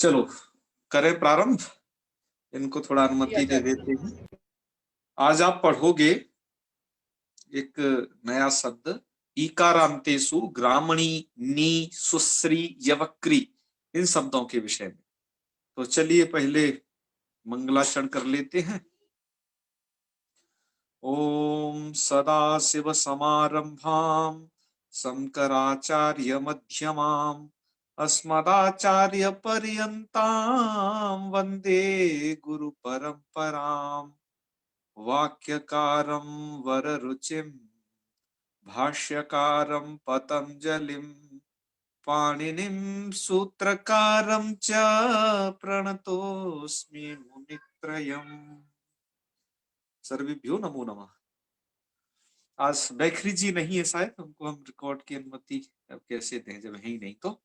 चलो करें प्रारंभ। इनको थोड़ा अनुमति दे देते हैं। आज आप पढ़ोगे एक नया शब्द ईकारांतेषु ग्रामणी, नी, सुश्री, यवक्री, इन शब्दों के विषय में। तो चलिए पहले मंगलाचरण कर लेते हैं। ओम सदाशिव समारंभां शंकराचार्य मध्यमाम् अस्मदाचार्य पर्यन्तां वंदे गुरु परंपराम्। वाक्यकारं वररुचिं भाष्यकारं पतंजलिं पाणिनिं सूत्रकारं च प्रणतोस्मि मुनित्रयम्। सर्वेभ्यो नमो नमः। आज बैखरी जी नहीं है शायद, उनको हम रिकॉर्ड की अनुमति अब कैसे दें जब है ही नहीं। तो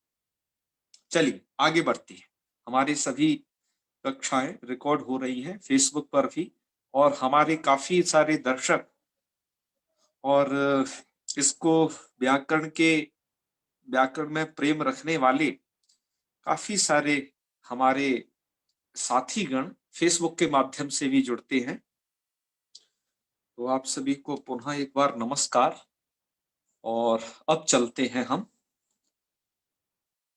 चलिए आगे बढ़ती है। हमारी सभी कक्षाएं रिकॉर्ड हो रही हैं फेसबुक पर भी, और हमारे काफी सारे दर्शक और इसको व्याकरण में प्रेम रखने वाले काफी सारे हमारे साथीगण फेसबुक के माध्यम से भी जुड़ते हैं। तो आप सभी को पुनः एक बार नमस्कार। और अब चलते हैं हम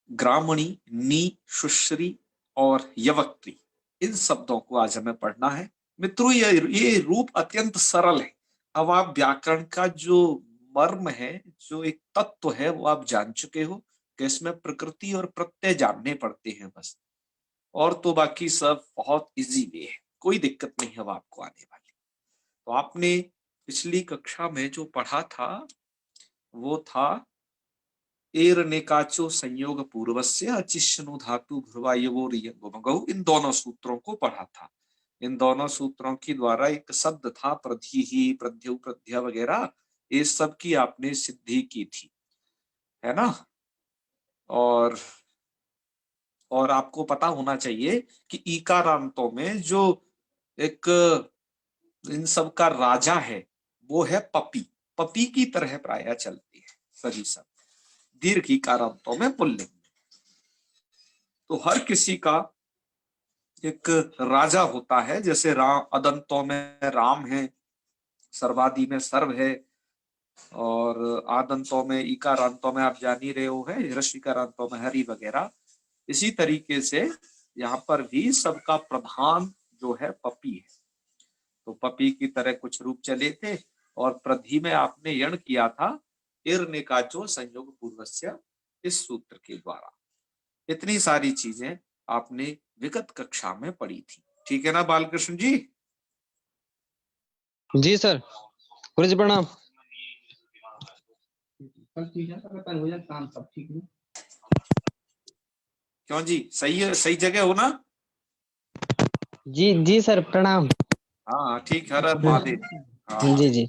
ग्रामणी, नी, शुश्री और यवक्री, इन शब्दों को आज हमें पढ़ना है। मित्रों ये रूप अत्यंत सरल है। अब आप व्याकरण का जो मर्म है, जो एक तत्व है, वो आप जान चुके हो कि इसमें प्रकृति और प्रत्यय जानने पड़ते हैं बस, और तो बाकी सब बहुत इजी वे है, कोई दिक्कत नहीं है आपको आने वाली। तो आपने पिछली कक्षा में जो पढ़ा था वो था एर नेकाचो संयोग पूर्वस्य अचिष्णु धातु भ्रुवायवोरियंगमगौ, इन दोनों सूत्रों को पढ़ा था। इन दोनों सूत्रों के द्वारा एक शब्द था प्रधि, प्रध्यु, प्रध्य वगैरह, ये सब की आपने सिद्धि की थी, है ना। और आपको पता होना चाहिए कि ईकारांतों में जो एक इन सब का राजा है वो है पपी। पपी की तरह प्रायः चलती है सभी सब दीर्घ ईकारांतों में पुल्लिंग। तो हर किसी का एक राजा होता है, जैसे राम अदंतों में राम है, सर्वादि में सर्व है, और आदंतों में इकारांतों में आप जान ही रहे हो है ऋषिकारांतों में हरि वगैरह। इसी तरीके से यहाँ पर भी सबका प्रधान जो है पपी है। तो पपी की तरह कुछ रूप चले थे, और प्रधि में आपने यण किया था Ir नेकाचो संयोग पूर्वस्य, इस सूत्र के द्वारा। इतनी सारी चीजें आपने विगत कक्षा में पढ़ी थी, ठीक है ना बालकृष्ण जी? जी सर, गुरु जी प्रणाम। काम सब ठीक है? क्यों जी, सही है, सही जगह हो ना? जी जी सर प्रणाम। हाँ ठीक, हर हर महादेव। हाँ जी जी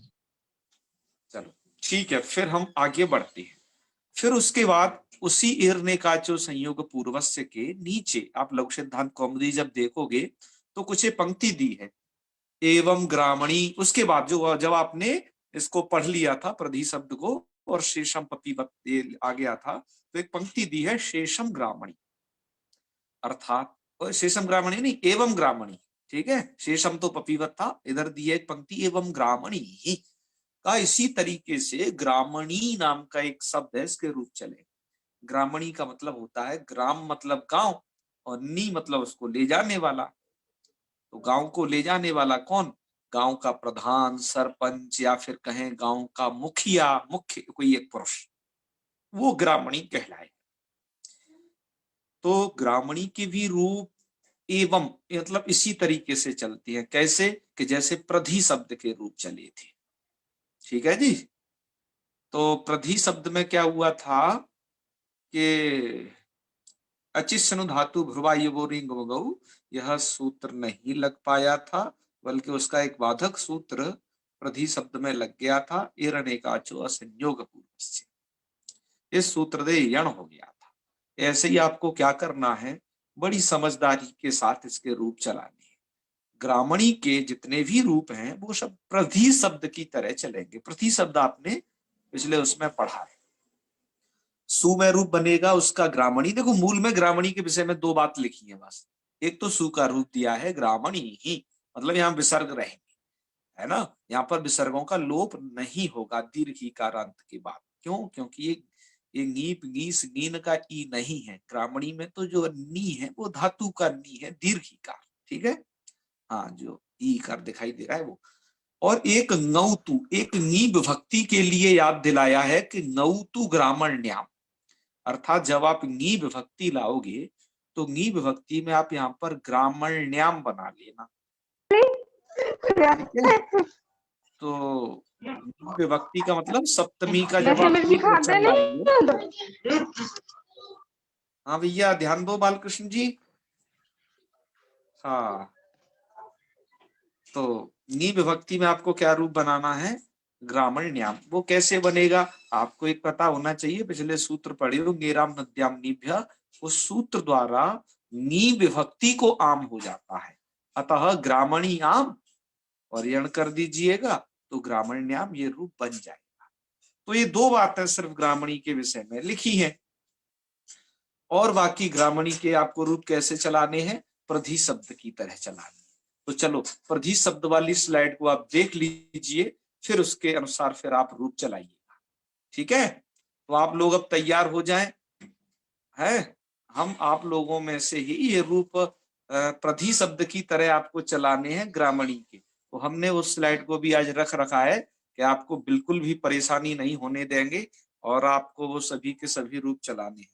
चलो ठीक है, फिर हम आगे बढ़ते हैं। फिर उसके बाद उसी इरने का जो संयोग पूर्वस्य के नीचे आप लघु सिद्धांत कौमुदी जब देखोगे तो कुछ ये पंक्ति दी है, एवं ग्रामणी। उसके बाद जो जब आपने इसको पढ़ लिया था प्रधि शब्द को और शेषम पपीवत आ गया था, तो एक पंक्ति दी है शेषम ग्रामणी, अर्थात शेषम ग्रामणी नहीं, एवं ग्रामणी। ठीक है, शेषम तो पपीवत था, इधर दी है एक पंक्ति एवं ग्रामणी का। इसी तरीके से ग्रामणी नाम का एक शब्द है, इसके रूप चले। ग्रामणी का मतलब होता है ग्राम मतलब गांव, और नी मतलब उसको ले जाने वाला। तो गांव को ले जाने वाला कौन? गांव का प्रधान, सरपंच, या फिर कहें गांव का मुखिया, मुख्य कोई एक पुरुष, वो ग्रामणी कहलाए। तो ग्रामणी के भी रूप एवं मतलब इसी तरीके से चलती है। कैसे? कि जैसे प्रधि शब्द के रूप चले थे। ठीक है जी। तो प्रधि शब्द में क्या हुआ था कि अचिष्णु धातु भ्रुवायुवोरिंगमगौ, यह सूत्र नहीं लग पाया था, बल्कि उसका एक बाधक सूत्र प्रधि शब्द में लग गया था, इरणेकाचो असंयोग पूर्वस्य। इस सूत्र दे यण हो गया था। ऐसे ही आपको क्या करना है, बड़ी समझदारी के साथ इसके रूप चलाने हैं। ग्रामणी के जितने भी रूप हैं वो सब प्रधि शब्द की तरह चलेंगे। प्रधि शब्द आपने पिछले उसमें पढ़ा है। सु में रूप बनेगा उसका ग्रामणी। देखो मूल में ग्रामणी के विषय में दो बात लिखी है बस। एक तो सु का रूप दिया है ग्रामणी ही, मतलब यहाँ विसर्ग रहेंगे, है ना, यहाँ पर विसर्गों का लोप नहीं होगा दीर्घिकार अंत के बाद। क्यों? क्योंकि ये नीप गीस गीन का ई नहीं है। ग्रामणी में तो जो नी है वो धातु का नी है, दीर्घिकार। ठीक है, हाँ, जो ई कर दिखाई दे रहा है वो। और एक नौतु, एक नी विभक्ति के लिए याद दिलाया है कि नौतु ग्रामण्याम, अर्थात जब आप नी विभक्ति लाओगे तो नी विभक्ति में आप यहाँ पर ग्रामण्याम बना लेना। ठीक है, तो नी विभक्ति का मतलब सप्तमी का जब आप एक वचन लाएंगे। हाँ भैया ध्यान दो बालकृष्ण जी। हाँ, तो नी विभक्ति में आपको क्या रूप बनाना है? ग्रामण्याम। वो कैसे बनेगा आपको एक पता होना चाहिए, पिछले सूत्र पढ़े हो, गेराम नद्याम नीभ्य। उस सूत्र द्वारा नी विभक्ति को आम हो जाता है, अतः ग्रामणी आम और यण कर दीजिएगा तो ग्रामण्याम ये रूप बन जाएगा। तो ये दो बातें सिर्फ ग्रामणी के विषय में लिखी हैं, और बाकी ग्रामणी के आपको रूप कैसे चलाने हैं? प्रधि शब्द की तरह चलाने हैं। तो चलो प्रधि शब्द वाली स्लाइड को आप देख लीजिए, फिर उसके अनुसार फिर आप रूप चलाइएगा। ठीक है, तो आप लोग अब तैयार हो जाएं। है, हम आप लोगों में से ही ये रूप प्रधि शब्द की तरह आपको चलाने हैं ग्रामणी के। तो हमने उस स्लाइड को भी आज रख रखा है कि आपको बिल्कुल भी परेशानी नहीं होने देंगे और आपको वो सभी के सभी रूप चलाने हैं।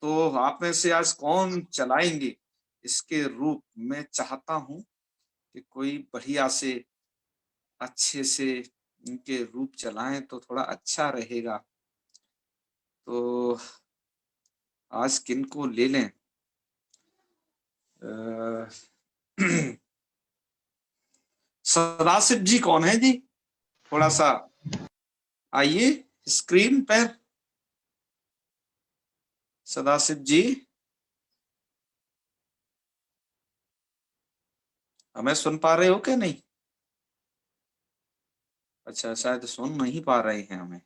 तो आप में से आज कौन चलाएंगे इसके रूप? मैं चाहता हूं कि कोई बढ़िया से अच्छे से इनके रूप चलाएं तो थोड़ा अच्छा रहेगा। तो आज किनको ले लें? सदाशिव जी कौन है जी? थोड़ा सा आइए स्क्रीन पर। सदाशिव जी हमें सुन पा रहे हो कि नहीं? अच्छा, शायद सुन नहीं पा रहे हैं हमें।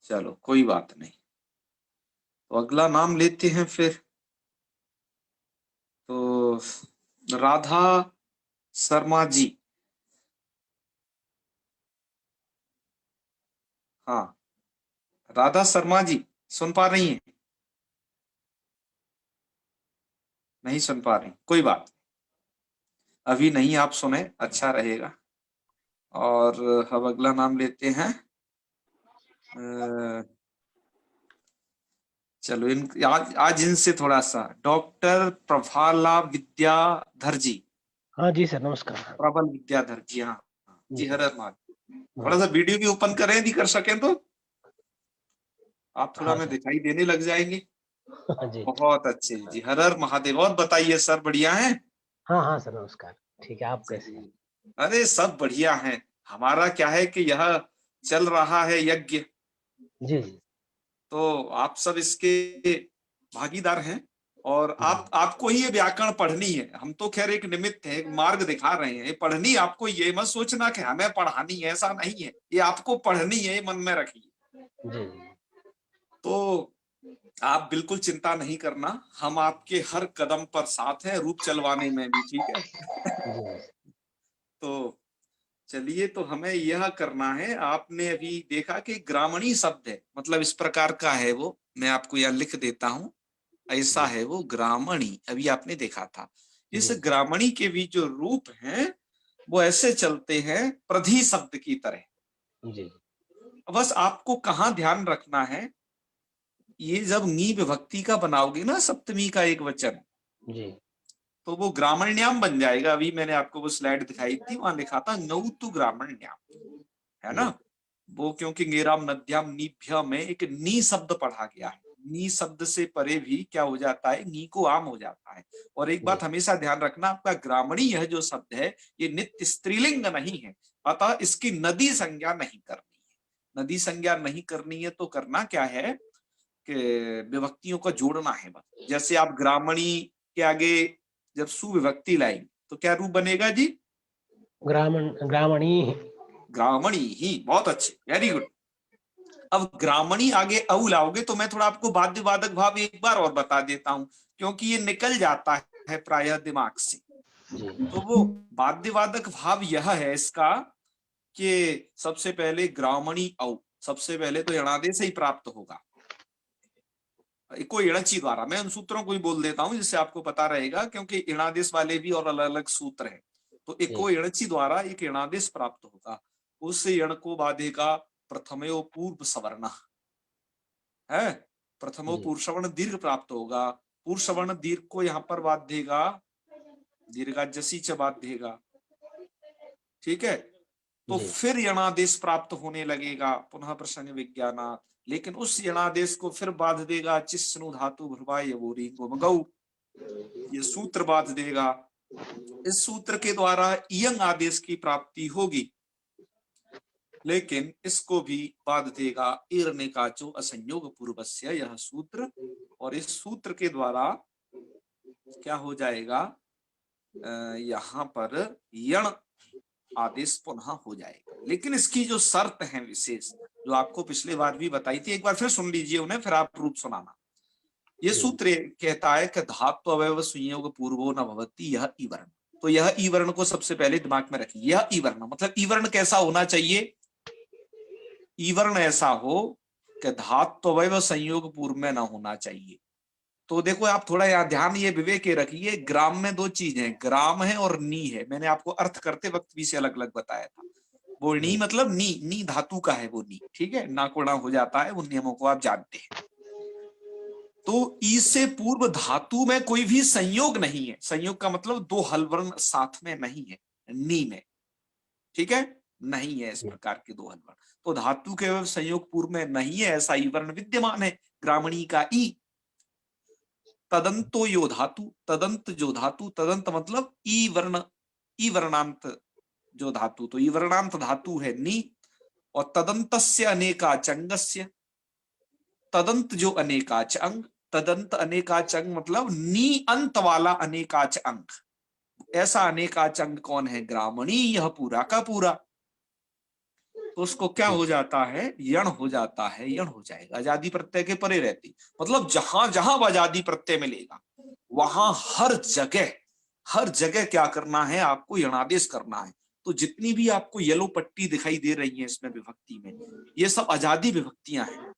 चलो कोई बात नहीं, तो अगला नाम लेते हैं फिर। तो राधा शर्मा जी। हाँ, राधा शर्मा जी सुन पा रही हैं? नहीं सुन पा रही, कोई बात नहीं, अभी नहीं आप सुने, अच्छा रहेगा। और हम अगला नाम लेते हैं। चलो आज इनसे थोड़ा सा, डॉक्टर प्रभाला विद्याधर जी। हाँ जी सर, नमस्कार। प्रबल विद्याधर जी, हाँ जी, हर हर महादेव। थोड़ा हाँ सा वीडियो भी ओपन करें यदि कर सकें तो, आप थोड़ा में सर। दिखाई देने लग जाएंगे। जी बहुत अच्छे जी, हर हर महादेव। और बताइए सर, बढ़िया है? हाँ हाँ सर, नमस्कार। ठीक है, आप कैसे हैं? अरे सब बढ़िया है। हमारा क्या है कि यह चल रहा है यज्ञ, जी जी तो आप सब इसके भागीदार हैं। और आपको ही ये व्याकरण पढ़नी है। हम तो खैर एक निमित्त है, एक मार्ग दिखा रहे हैं। ये पढ़नी आपको, ये मत सोचना कि हमें पढ़ानी है, ऐसा नहीं है। ये आपको पढ़नी है, ये मन में रखिए। जी तो आप बिल्कुल चिंता नहीं करना, हम आपके हर कदम पर साथ हैं, रूप चलवाने में भी। ठीक है। जी तो चलिए, तो हमें यह करना है। आपने अभी देखा कि ग्रामणी शब्द है, मतलब इस प्रकार का है वो। मैं आपको यह लिख देता हूं, ऐसा है वो ग्रामणी, अभी आपने देखा था। इस ग्रामणी के भी जो रूप हैं वो ऐसे चलते हैं प्रधि शब्द की तरह। जी बस आपको कहाँ ध्यान रखना है, ये जब नी विभक्ति का बनाओगे ना, सप्तमी का एक वचन, जी तो वो ग्रामण्याम बन जाएगा। अभी मैंने आपको वो स्लाइड दिखाई थी, वहां लिखा था नौतु ग्रामण्याम, है ना। वो क्योंकि गेराम नद्याम नीभ्य में एक नी शब्द पढ़ा गया है। नी शब्द से परे भी क्या हो जाता है, नी को आम हो जाता है। और एक बात हमेशा ध्यान रखना, आपका ग्रामणी यह जो शब्द है ये नित्य स्त्रीलिंग नहीं है, अतः इसकी नदी संज्ञा नहीं करनी है। नदी संज्ञा नहीं करनी है तो करना क्या है कि विभक्तियों का जोड़ना है बस। जैसे आप ग्रामणी के आगे जब सुविभक्ति लाएंगे तो क्या रूप बनेगा जी? ग्रामणी। ग्रामणी ही। बहुत अच्छे, वेरी गुड। अब ग्रामणी आगे औ लाओगे तो मैं थोड़ा आपको बाध्यवादक भाव एक बार और बता देता हूं, क्योंकि ये निकल जाता है प्रायः दिमाग से। जी तो वो बाध्यवादक भाव यह है इसका कि सबसे पहले ग्रामणी औ, सबसे पहले तो यणादेश ही प्राप्त होगा, कोई इणची द्वारा। मैं उन सूत्रों को ही बोल देता हूं जिससे आपको पता रहेगा, क्योंकि इणादेश वाले भी और अलग अलग सूत्र हैं। तो एक को इणची द्वारा एक इणादेश प्राप्त होगा, उस इण को बाधेगा प्रथमयो पूर्व सवर्ण है, प्रथमो जी पूर्व सवर्ण दीर्घ प्राप्त होगा। पूर्व सवर्ण दीर्घ को यहाँ पर बाधेगा दीर्घा जसी च बाधेगा, ठीक है। तो जी फिर यणादेश प्राप्त होने लगेगा पुनः प्रसंग विज्ञाना, लेकिन उस यणादेश को फिर बाध देगा चिस्नु धातु भ्रवाय वोरी गोमगौ, ये सूत्र बाध देगा। इस सूत्र के द्वारा इयंग आदेश की प्राप्ति होगी, लेकिन इसको भी बाध देगा ईरने काचो असंयोग पूर्वस्य यह सूत्र, और इस सूत्र के द्वारा क्या हो जाएगा, यहाँ पर यण आदेश पुनः हो जाएगा। लेकिन इसकी जो शर्त है विशेष, जो आपको पिछले बार भी बताई थी, एक बार फिर सुन लीजिए उन्हें, फिर आप रूप सुनाना। ये सूत्र कहता है कि धातु अवयव संयोग पूर्वो न भवति यह ई वर्ण। तो यह ई वर्ण को सबसे पहले दिमाग में रखिए। यह ई वर्ण मतलब ई वर्ण कैसा होना चाहिए, ई वर्ण ऐसा हो कि धातु अवयव संयोग पूर्व में न होना चाहिए। तो देखो आप थोड़ा यहाँ ध्यान ये विवेक के रखिए, ग्राम में दो चीजें, ग्राम है और नी है। मैंने आपको अर्थ करते वक्त भी से अलग अलग बताया था। वो नी मतलब नी धातु का है, वो नी, ठीक है, ना कोड़ा हो जाता है, उन नियमों को आप जानते हैं। तो ई से पूर्व धातु में कोई भी संयोग नहीं है। संयोग का मतलब दो हलवर्ण साथ में नहीं है नी में, ठीक है, नहीं है इस प्रकार के दो हलवर्ण। तो धातु के संयोग पूर्व में नहीं है, ऐसा ई वर्ण विद्यमान है ग्रामणी का ई। तदंतो यो धातु, तदंत जो धातु, तदंत मतलब ई वर्ण, ई वर्णांत जो धातु, तो ई वर्णांत धातु है नी। और तदंतस्य अनेकाच अंगस्य, तदंत जो अनेकाच अंग, तदंत अनेकाच अंग मतलब नी अंत वाला अनेकाच अंग। ऐसा अनेकाच अंग कौन है, ग्रामणी, यह पूरा का पूरा। तो उसको क्या हो जाता है, यण हो जाता है, यण हो जाएगा, आजादी प्रत्यय के परे रहती। मतलब जहां जहां आजादी प्रत्यय मिलेगा वहां हर जगह क्या करना है, आपको यणादेश करना है। तो जितनी भी आपको येलो पट्टी दिखाई दे रही है इसमें विभक्ति में, ये सब आजादी विभक्तियां हैं।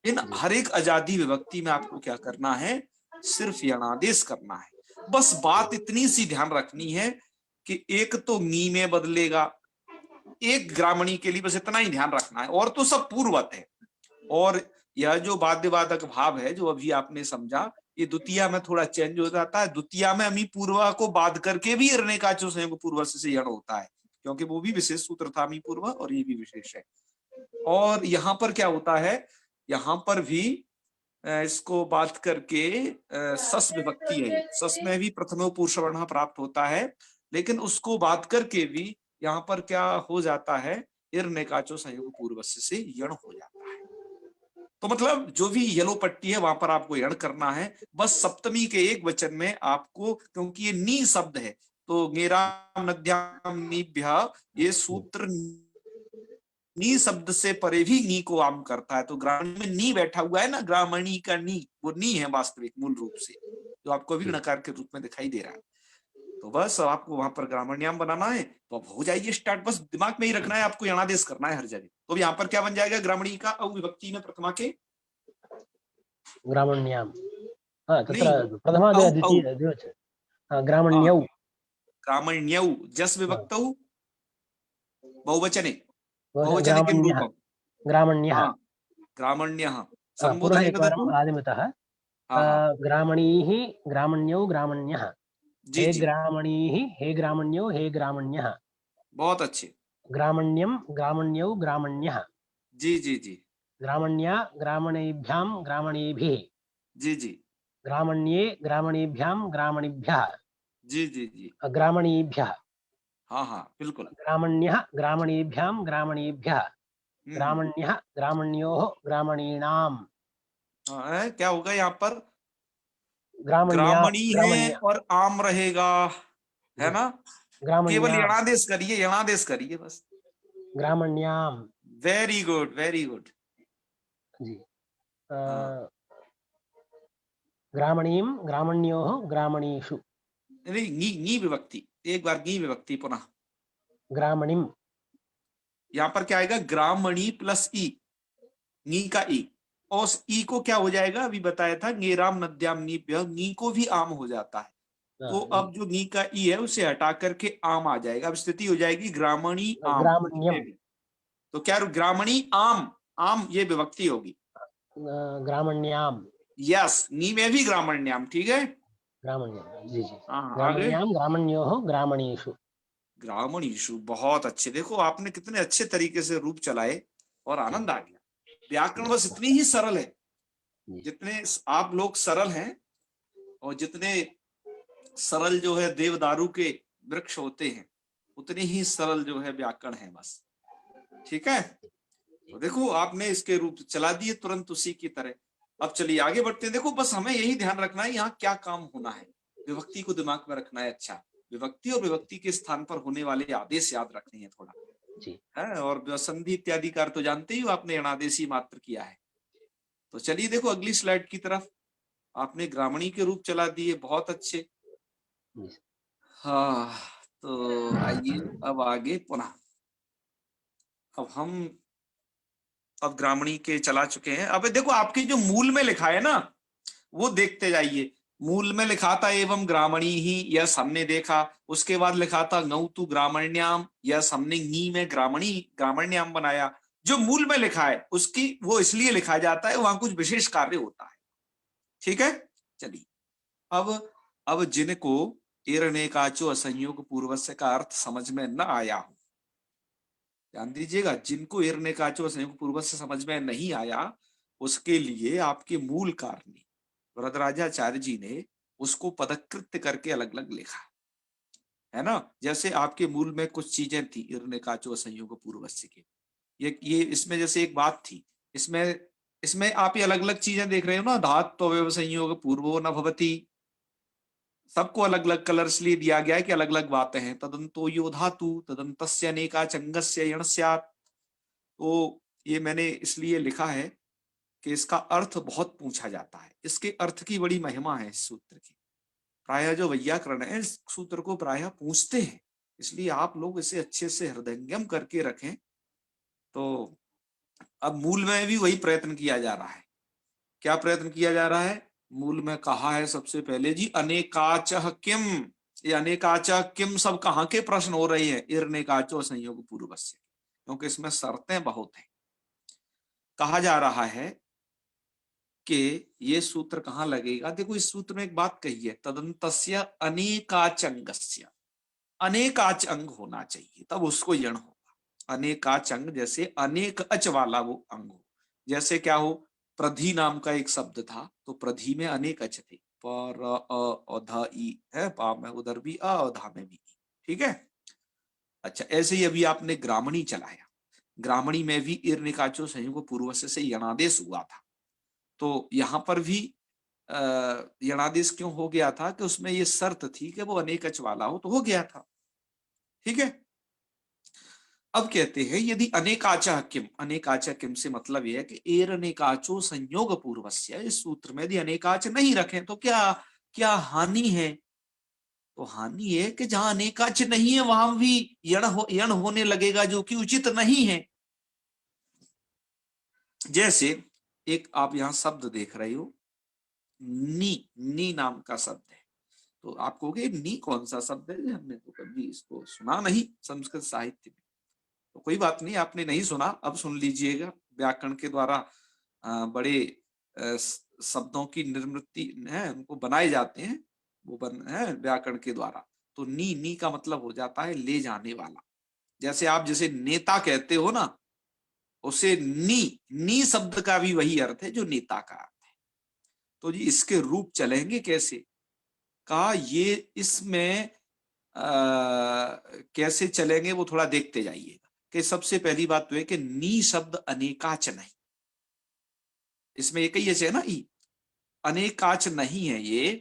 इन हर एक आजादी विभक्ति में आपको क्या करना है, सिर्फ यणादेश करना है। बस बात इतनी सी ध्यान रखनी है कि एक तो नी में बदलेगा, एक ग्रामणी के लिए बस इतना ही ध्यान रखना है, और तो सब पूर्ववत है। और यह जो बाध्यवादक भाव है जो अभी आपने समझा, ये द्वितीया में थोड़ा चेंज हो जाता है। द्वितीया में अमी पूर्वा को बाध करके भी इरने का जो संयोग पूर्व से यण होता है, क्योंकि वो भी विशेष सूत्र था अमी पूर्वा, और ये भी विशेष है। और यहाँ पर क्या होता है, यहाँ पर भी इसको बात करके सस विभक्ति है, सस में भी प्रथमो पुरुष वर्ण प्राप्त होता है, लेकिन उसको बात करके भी यहाँ पर क्या हो जाता है, इरने का जो संयोग पूर्व से यण हो जाता है। तो मतलब जो भी येलो पट्टी है वहां पर आपको यण करना है। बस सप्तमी के एक वचन में आपको, क्योंकि ये नी शब्द है, तो गेराम नद्याम नीभ्या, ये सूत्र नी शब्द से परे भी नी को आम करता है। तो ग्रामणी में नी बैठा हुआ है ना, ग्रामणी का नी, वो नी है वास्तविक मूल रूप से, जो आपको अभी णकार के रूप में दिखाई दे रहा है। तो बस आपको वहां पर ग्रामण्याम बनाना है, तो अब हो जाइए स्टार्ट। बस दिमाग में ही रखना है, आपको यणादेश करना है हर जगह। तो यहाँ पर क्या बन जाएगा, ग्रामणी का औ विभक्ति में प्रथमा के ग्रामण्याम, हाँ तत्र नहीं, प्रथमा औ औ द्वितीय द्विवचन, हाँ हाँ, ग्रामण्यौ, ग्रामण्यौ जस विभक्तौ बहुवचने, हाँ बहुवचने किम ग्रामण्यः, रूपम, ग्रामण्यः, हाँ ग्रामण्यः, पुनः संबोधने एकवारम् ददतु, आदिमतः, हाँ हाँ, ग्रामणीः, ग्रामण्यौ, ग्रामण्यः, जी हे जी, ग्रामणीः, हे ग्रामण्यौ, हे ग्रामण्यः, बहुत अच्छे, ग्रामण्यं, ग्रामण्यौ, ग्रामण्यः, जी जी जी ग्रामण्या, ग्रामणेभ्यां, ग्रामणेभिः, जी जी ग्रामण्ये, ग्रामणेभ्यां, ग्रामणेभ्यः, जी जी जी, ग्रामणीभ्यः, हाँ हाँ बिल्कुल, ग्रामण्यः, ग्रामणेभ्यां, ग्रामणेभ्यः, हम्म, ग्रामण्यः, ग्रामण्योः, ग्रामणीणाम्, हाँ, क्या होगा यहाँ पर, ग्रामण्या, ग्रामणी है ग्रामण्या, और आम रहेगा, है ना। केवल ग्रामण्याम्, यणादेश करिए, यणादेश करिए बस। ग्रामण्याम्, वेरी गुड वेरी गुड। जी हाँ, ग्रामणीं ग्रामण्योः ग्रामणीषु नहीं, नी नी विभक्ति, एक बार नी विभक्ति पुनः। ग्रामणीं यहाँ पर क्या आएगा, ग्रामणी प्लस ई, नी का ई, और उस ई को क्या हो जाएगा, अभी बताया था, गेराम नद्याम नीभ्य, नी को भी आम हो जाता है। तो अब जो नी का ई है उसे हटा करके आम आ जाएगा। अब स्थिति हो जाएगी ग्रामणी आम। ग्रामण्यम तो क्या, ग्रामणी आम, आम ये विभक्ति होगी। ग्रामण्याम यस, नी में भी ग्रामण्याम, ठीक है। ग्रामण्यम जी जी हाँ, आगे ग्रामण्याम ग्रामण्योः ग्रामणीषु ग्रामणीषु, बहुत अच्छे। देखो आपने कितने अच्छे तरीके से रूप चलाए और आनंद आ गया। व्याकरण बस इतनी ही सरल है, जितने आप लोग सरल हैं, और जितने सरल जो है देवदारू के वृक्ष होते हैं, उतने ही सरल जो है व्याकरण है बस, ठीक है। तो देखो आपने इसके रूप चला दिए तुरंत उसी की तरह। अब चलिए आगे बढ़ते हैं। देखो बस हमें यही ध्यान रखना है यहाँ क्या काम होना है, विभक्ति को दिमाग में रखना है। अच्छा, विभक्ति और विभक्ति के स्थान पर होने वाले आदेश याद रखने हैं थोड़ा, जी है। और संधि इत्यादि कार तो जानते ही हो, आपने अणादेशी मात्र किया है। तो चलिए देखो अगली स्लाइड की तरफ। आपने ग्रामणी के रूप चला दिए, बहुत अच्छे। हाँ, तो आइए अब आगे पुनः। अब ग्रामणी के चला चुके हैं। अब देखो आपके जो मूल में लिखा है ना, वो देखते जाइए। मूल में लिखा था एवं ग्रामणी ही, यह हमने देखा। उसके बाद लिखा था नौतु ग्रामण्याम, यह हमने नी में ग्रामणी ग्रामण्याम बनाया। जो मूल में लिखा है उसकी वो इसलिए लिखा जाता है, वहां कुछ विशेष कार्य होता है, ठीक है। चलिए अब जिनको एरनेकाचो असंयोग पूर्वस्य का अर्थ समझ में न आया हो, ध्यान दीजिएगा, जिनको एरनेकाचो असंयोग पूर्वस्य समझ में नहीं आया, उसके लिए आपके मूल कारणी वरदराजाचार्य जी ने उसको पदकृत करके अलग अलग लिखा है ना। जैसे आपके मूल में कुछ चीजें थी इर्नेकाचो संयोग पूर्वस्य के, ये इसमें जैसे एक बात थी, इसमें इसमें आप ये अलग अलग चीजें देख रहे हो ना, धात्व संयोग पूर्वो न भवति, सबको अलग अलग कलर्स लिए दिया गया है कि अलग अलग बातें हैं। तदंतो यो धातु तदंतस्य अनेका चंगस्य यण स्यात्। तो ये मैंने इसलिए लिखा है कि इसका अर्थ बहुत पूछा जाता है, इसके अर्थ की बड़ी महिमा है इस सूत्र की। प्रायः जो वैयाकरण है इस सूत्र को प्रायः पूछते हैं, इसलिए आप लोग इसे अच्छे से हृदयंगम करके रखें। तो अब मूल में भी वही प्रयत्न किया जा रहा है। क्या प्रयत्न किया जा रहा है? मूल में कहा है सबसे पहले जी अनेकाचः किम, ये अनेकाचः किम सब कहाँ के प्रश्न हो रहे हैं? इर्नेकाचो संयोग पूर्वस्य, क्योंकि इसमें शर्तें बहुत हैं। कहा जा रहा है कि ये सूत्र कहाँ लगेगा। देखो इस सूत्र में एक बात कही है, तदंतस्य अनेकाचंगस्य, अनेकाच अंग होना चाहिए तब उसको यण होगा। अनेकाच अंग जैसे अनेक अच वाला वो अंग हो। जैसे क्या हो, प्रधि नाम का एक शब्द था, तो प्रधि में अनेक अच थे, पर अ ई है, पा में उधर भी अ और धा में भी ई, ठीक है। अच्छा, ऐसे ही अभी आपने ग्रामणी चलाया, ग्रामणी में भी इर्निकाचो संयोग पूर्व से यणादेश हुआ था। तो यहां पर भी यणादेश क्यों हो गया था कि उसमें ये शर्त थी कि वो अनेकच वाला हो, तो हो गया था, ठीक है। अब कहते हैं यदि अनेकाचा किम, अनेकाचा किम से मतलब यह है कि एर अनेकाचो संयोग पूर्वस्य, इस सूत्र में यदि अनेकाच नहीं रखें तो क्या क्या हानि है? तो हानि है कि जहां अनेकाच नहीं है वहां भी यण होने लगेगा, जो कि उचित नहीं है। जैसे एक आप यहां शब्द देख रहे हो, नी, नी नाम का शब्द है। तो आप कहोगे नी कौन सा शब्द है, हमने तो कभी इसको सुना नहीं संस्कृत साहित्य में। तो कोई बात नहीं, आपने नहीं सुना, अब सुन लीजिएगा। व्याकरण के द्वारा बड़े शब्दों की निर्मिति है, उनको बनाए जाते हैं, वो बन है व्याकरण के द्वारा। तो नी, नी का मतलब हो जाता है ले जाने वाला। जैसे आप जैसे नेता कहते हो ना, उसे नी, नी शब्द का भी वही अर्थ है जो नेता का अर्थ है। तो जी इसके रूप चलेंगे कैसे, कहा ये इसमें कैसे चलेंगे वो थोड़ा देखते जाइएगा। कि सबसे पहली बात तो है कि नी शब्द अनेकाच नहीं, इसमें एक ही है ना, ई अनेकाच नहीं है ये।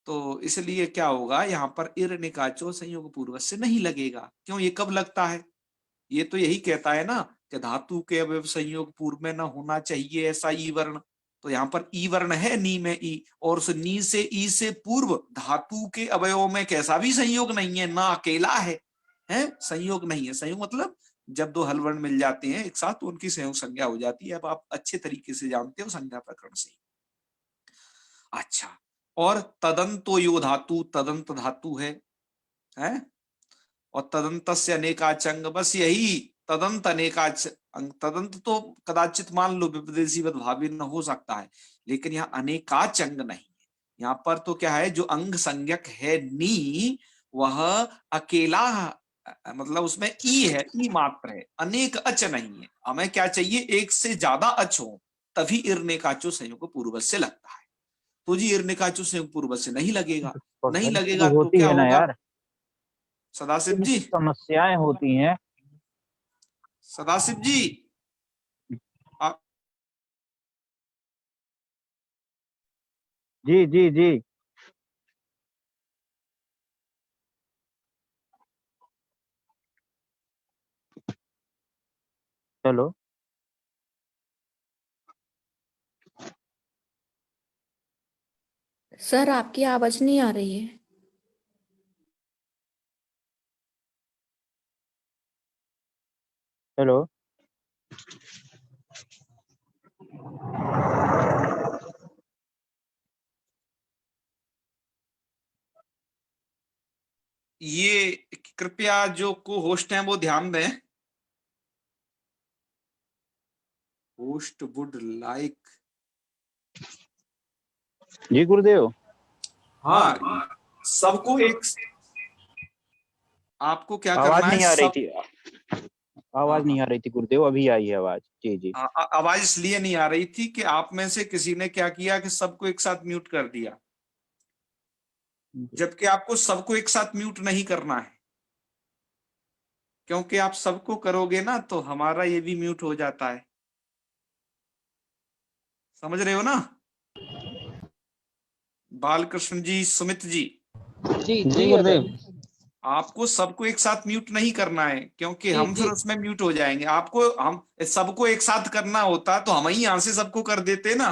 तो इसलिए क्या होगा, यहाँ पर इर्निकाचो संयोग पूर्वक से नहीं लगेगा। क्यों, ये कब लगता है? ये तो यही कहता है ना कि धातु के अवयव संयोग पूर्व में न होना चाहिए ऐसा ई वर्ण, तो यहाँ पर ई वर्ण है नी में ई, और उस नी से ई से पूर्व धातु के अवयवों में कैसा भी संयोग नहीं है, ना अकेला है संयोग नहीं है। संयोग मतलब जब दो हल वर्ण मिल जाते हैं एक साथ तो उनकी संयोग संज्ञा हो जाती है। अब आप अच्छे तरीके से जानते हो संज्ञा प्रकरण से। अच्छा, और तदंतो यो धातु, तदंत धातु है और तदंत से अनेकाचंग, बस यही तदंत अनेकाच अंग। तदंत तो कदाचित मान लो विपदेशीवत भावी न हो सकता है, लेकिन यहाँ अनेकाच अंग नहीं है। यहाँ पर तो क्या है, जो अंग संज्ञक है नी, वह अकेला, मतलब उसमें ई है, ई मात्र है, अनेक अच नहीं है। हमें क्या चाहिए, एक से ज्यादा अच हो, तभी इर्नेकाचो संयोग पूर्वज से लगता है। तो जी इर्नेकाचो संयोग पूर्वज से नहीं लगेगा, नहीं लगेगा तो होती क्या है ना होगा यार, सदाशिव जी? समस्याएं होती हैं। सदाशिव जी आप जी जी जी। चलो। सर आपकी आवाज नहीं आ रही है। हेलो। ये कृपया जो को होस्ट हैं वो ध्यान दें। होस्ट वुड लाइक, जी गुरुदेव। हाँ सबको एक, आपको क्या आवाज करना है नहीं आ रही सब, थी, हाँ आवाज नहीं आ रही थी गुरुदेव, अभी आई है आवाज। जी जी। आवाज इसलिए नहीं आ रही थी कि आप में से किसी ने क्या किया कि सबको एक साथ म्यूट कर दिया, जबकि आपको सबको एक साथ म्यूट नहीं करना है, क्योंकि आप सबको करोगे ना तो हमारा ये भी म्यूट हो जाता है। समझ रहे हो ना बालकृष्ण जी, सुमित जी? जी जी गुरुदेव। आपको सबको एक साथ म्यूट नहीं करना है, क्योंकि जी हम जी फिर उसमें म्यूट हो जाएंगे। आपको हम सबको एक साथ करना होता तो हम ही यहां से सबको कर देते ना।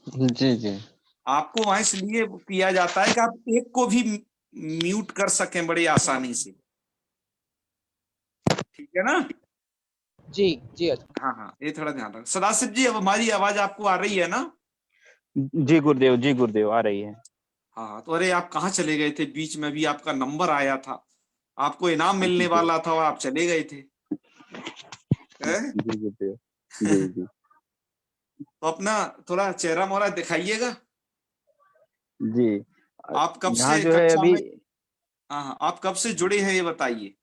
जी जी। आपको वहां इसलिए किया जाता है कि आप एक को भी म्यूट कर सकें बड़ी आसानी से, ठीक है ना? जी जी। हाँ हाँ, ये थोड़ा ध्यान रखना। सदाशिव जी अब हमारी आवाज आपको आ रही है ना? जी गुरुदेव, जी गुरुदेव, आ रही है। हाँ तो अरे आप कहाँ चले गए थे? बीच में भी आपका नंबर आया था, आपको इनाम मिलने जी वाला था और आप चले गए थे। जी गुरुदेव। जी जी। तो अपना थोड़ा चेहरा मोहरा दिखाइएगा। जी। आप कब यहाँ से जो है कक्षा अभी में, हाँ हाँ, आप कब से जुड़े हैं ये बताइए।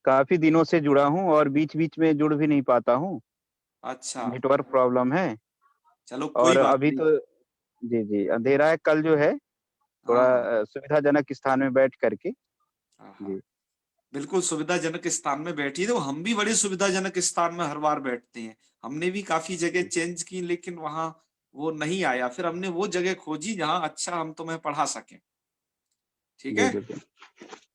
काफी दिनों से जुड़ा हूँ और बीच बीच में जुड़ भी नहीं पाता हूँ, अच्छा, नेटवर्क प्रॉब्लम है। चलो कोई और बात अभी नहीं। तो जी जी अंधेरा है, कल जो है थोड़ा हाँ हाँ सुविधाजनक स्थान में बैठ करके। हाँ हाँ, जी बिल्कुल सुविधाजनक स्थान में बैठिए। तो हम भी बड़े सुविधाजनक स्थान में हर बार बैठते हैं, हमने भी काफी जगह चेंज की लेकिन वहां वो नहीं आया। फिर हमने वो जगह खोजी जहां अच्छा हम तुम्हें पढ़ा सकें, ठीक जी है? गुरुदेव।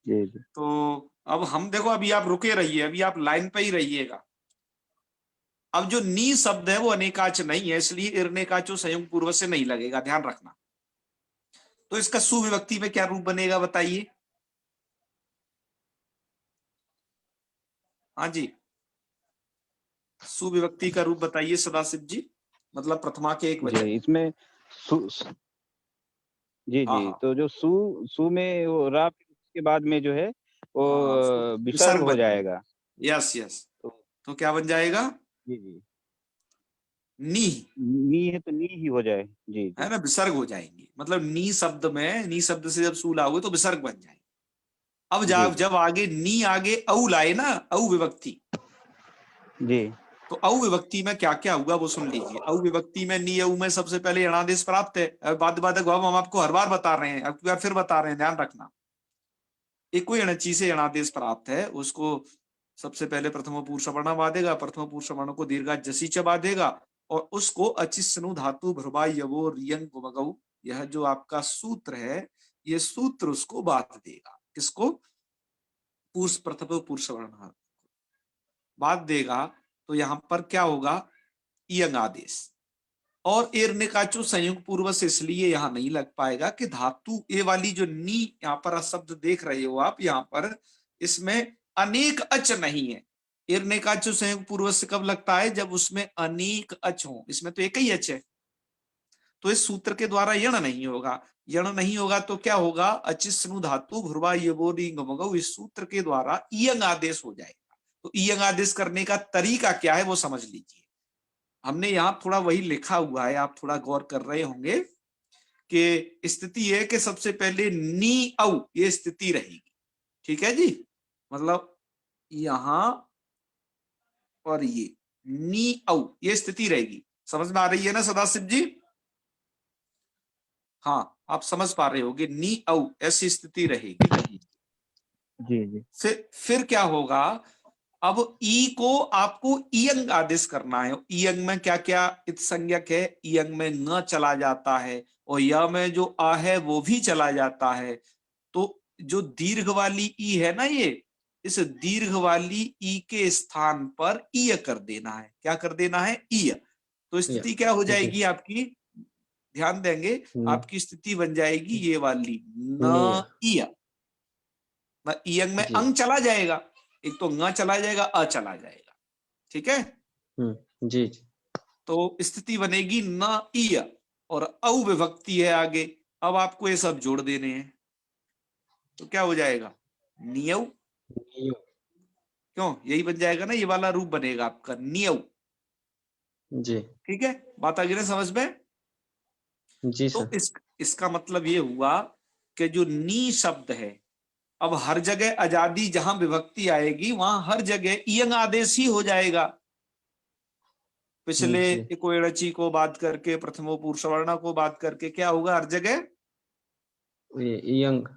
जी जी। तो अब हम देखो, अभी आप रुके रहिए, अभी आप लाइन पे ही रहिएगा। अब जो नी शब्द है वो अनेकाच नहीं है, इसलिए इर्नेकाचो संयुक्त पूर्व से नहीं लगेगा, ध्यान रखना। तो इसका सुविभक्ति में क्या रूप बनेगा बताइए? हाँ जी, सुविभक्ति का रूप बताइए सदाशिव जी, मतलब प्रथमा के एक जी वचन। इसमें जी हाँ जी, हाँ तो जो सु में वो रा के बाद में जो है वो हाँ, विसर्ग विसर्ग हो बन जाएगा। जाएगा। यस यस, तो तो क्या बन जाएगा? जी जी, नी, नी है तो नी ही हो जाए। जी है जी ना, विसर्ग हो जाएंगे। मतलब नी शब्द में, नी शब्द से जब सू लाओगे तो विसर्ग बन जाएंगे। अब जी जब आगे नी आगे औ लाए ना, औ विभक्ति, जी तो औ विभक्ति में क्या क्या हुआ वो सुन लीजिए। औ विभक्ति में नी औ में सबसे पहले यणादेश प्राप्त है। अब बाध्य बाधक भाव हम आपको हर बार बता रहे हैं, अब की बार फिर बता रहे हैं, ध्यान रखना। एक कोई अणची से यणादेश प्राप्त है, उसको सबसे पहले प्रथम पुरुष सवर्ण बांधेगा, प्रथम पुरुष सवर्ण को दीर्घा जसी च बांधेगा, और उसको अचिस्नु धातु भ्रुवा यवो रियंग गुमगऊ, यह जो आपका सूत्र है, ये सूत्र उसको बांध देगा। किसको? पुरुष प्रथम पुरुष सवर्ण। बात देगा तो यहाँ पर क्या होगा, इयंग आदेश। और एर्निकाचो संयुक्त पूर्व से इसलिए यहां नहीं लग पाएगा कि धातु ए वाली जो नी यहाँ पर शब्द देख रहे हो आप, यहाँ पर इसमें अनेक अच नहीं है। एर्निकाचो संयुक्त पूर्व से कब लगता है, जब उसमें अनेक अच हो, इसमें तो एक ही अच है। तो इस सूत्र के द्वारा यण नहीं होगा, यण नहीं होगा तो क्या होगा, अचिस्नु धातु भुर्वा यबोरिंगमगौ, इस सूत्र के द्वारा इयंग आदेश हो जाएगा। तो इयंग आदेश करने का तरीका क्या है वो समझ लीजिए। हमने यहाँ थोड़ा वही लिखा हुआ है, आप थोड़ा गौर कर रहे होंगे कि स्थिति है कि सबसे पहले नी औ ये स्थिति रहेगी, ठीक है जी, मतलब यहां और ये नी औ ये स्थिति रहेगी। समझ में आ रही है ना सदाशिव जी? हाँ, आप समझ पा रहे होगे, नी औ ऐसी स्थिति रहेगी। जी जी। फिर क्या होगा, अब ई को आपको इयंग आदेश करना है। इयंग में क्या क्या संज्ञक है, इयंग में न चला जाता है और य में जो आ है वो भी चला जाता है। तो जो दीर्घ वाली ई है ना, ये इस दीर्घ वाली ई के स्थान पर ईय कर देना है। क्या कर देना है, ईय। तो स्थिति क्या हो जाएगी आपकी, ध्यान देंगे, आपकी स्थिति बन जाएगी ये वाली न ईय। इयंग में अंग चला जाएगा, एक तो न चला जाएगा, अ चला जाएगा, ठीक है जी जी। तो स्थिति बनेगी न ईय और औ विभक्ति है आगे। अब आपको ये सब जोड़ देने हैं, तो क्या हो जाएगा, नियव। क्यों, यही बन जाएगा ना, ये वाला रूप बनेगा आपका नियव। जी ठीक है, बात आ गई ना समझ में? जी तो सर। इसका मतलब ये हुआ कि जो नी शब्द है, अब हर जगह आजादी जहां विभक्ति आएगी वहां हर जगह इयंग आदेश ही हो जाएगा। पिछले को एड़ची को बात करके, प्रथमो पुरुषवर्णा को बात करके क्या होगा, हर जगह इयंग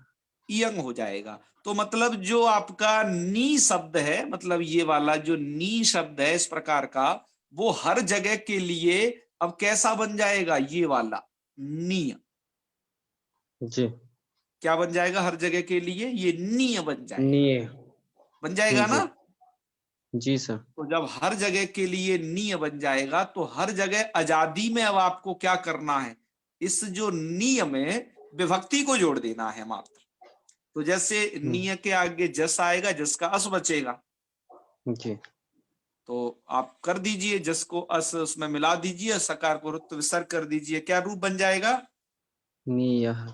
इयंग हो जाएगा। तो मतलब जो आपका नी शब्द है, मतलब ये वाला जो नी शब्द है इस प्रकार का, वो हर जगह के लिए अब कैसा बन जाएगा, ये वाला नी। जी। क्या बन जाएगा हर जगह के लिए, ये नी बन जाएगा, नी बन जाएगा ना। जी सर। तो जब हर जगह के लिए नी बन जाएगा तो हर जगह आजादी में अब आपको क्या करना है, इस जो नी में विभक्ति को जोड़ देना है मात्र। तो जैसे नी के आगे जस आएगा, जस का अस बचेगा, जी। तो आप कर दीजिए, जस को अस उसमें मिला दीजिए, सकार को रुत्व विसर्ग कर दीजिए, क्या रूप बन जाएगा, नियह।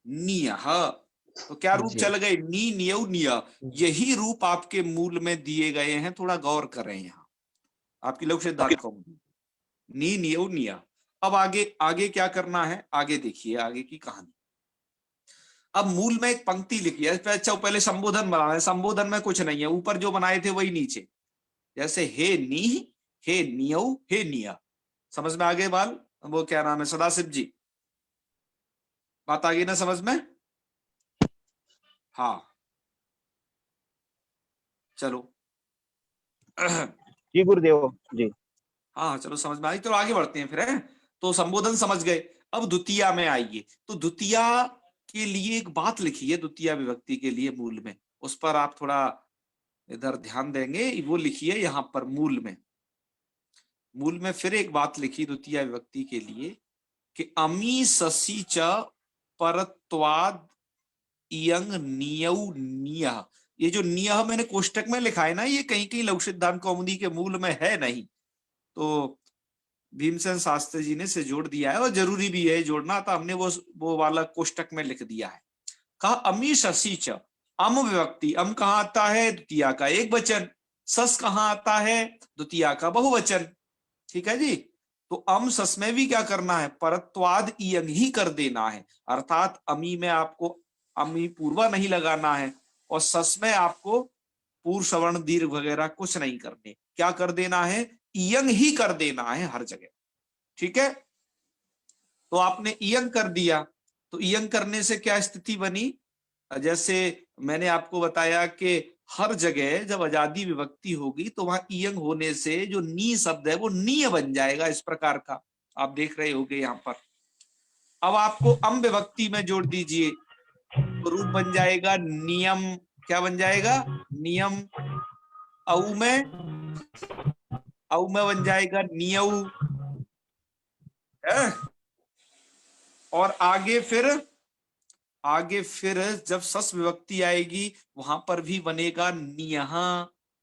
नियह। तो क्या रूप चल गए, नी नियव निया। यही रूप आपके मूल में दिए गए हैं, थोड़ा गौर करें यहाँ आपकी लघु सिद्धांत कौमुदी, नी नियव निया। अब आगे आगे क्या करना है, आगे देखिए आगे की कहानी। अब मूल में एक पंक्ति लिखी है, अच्छा पहले संबोधन बनाना है। संबोधन में कुछ नहीं है, ऊपर जो बनाए थे वही नीचे, जैसे हे नी, हे नियव, हे निया। समझ में आ गए बाल, वो क्या नाम है, सदाशिव जी, बात आ गई ना समझ में? हाँ चलो जी गुरुदेव जी। हाँ चलो समझ में आई, तो आगे बढ़ते हैं फिर है। तो संबोधन समझ गए, अब द्वितीया में आइए। तो द्वितीया के लिए एक बात लिखी है, द्वितीया विभक्ति के लिए मूल में, उस पर आप थोड़ा इधर ध्यान देंगे। वो लिखी है यहाँ पर मूल में फिर एक बात लिखी द्वितीया विभक्ति के लिए कि अमी ससी च परत्वाद इयंग नियऊ नियह। ये जो नियह मैंने कोष्टक में लिखा है ना, ये कहीं कहीं लघु सिद्धांत कौमुदी के मूल में है नहीं, तो भीमसेन शास्त्री जी ने से जोड़ दिया है, और जरूरी भी है जोड़ना, तो हमने वो वाला कोष्टक में लिख दिया है। कहा अमी शशि च, अम विभक्ति, अम कहाँ आता है, द्वितीया का एक वचन, सस कहाँ आता है, द्वितीया का बहुवचन, ठीक है जी। तो अम सस में भी क्या करना है, परत्वाद इयंग ही कर देना है, अर्थात अमी में आपको अमी पूर्वा नहीं लगाना है, और सस में आपको पूर्व सवर्ण दीर्घ वगैरह कुछ नहीं करने, क्या कर देना है, इयंग ही कर देना है हर जगह, ठीक है। तो आपने इयंग कर दिया, तो इयंग करने से क्या स्थिति बनी, जैसे मैंने आपको बताया कि हर जगह जब आजादी विभक्ति होगी तो वहां इयंग होने से जो नी शब्द है वो नीय बन जाएगा, इस प्रकार का आप देख रहे होगे यहां पर। अब आपको अम विभक्ति में जोड़ दीजिए, तो रूप बन जाएगा नियम, क्या बन जाएगा, नियम। औ में बन जाएगा नियऊ है। और आगे फिर जब सस विभक्ति आएगी वहां पर भी बनेगा नियह।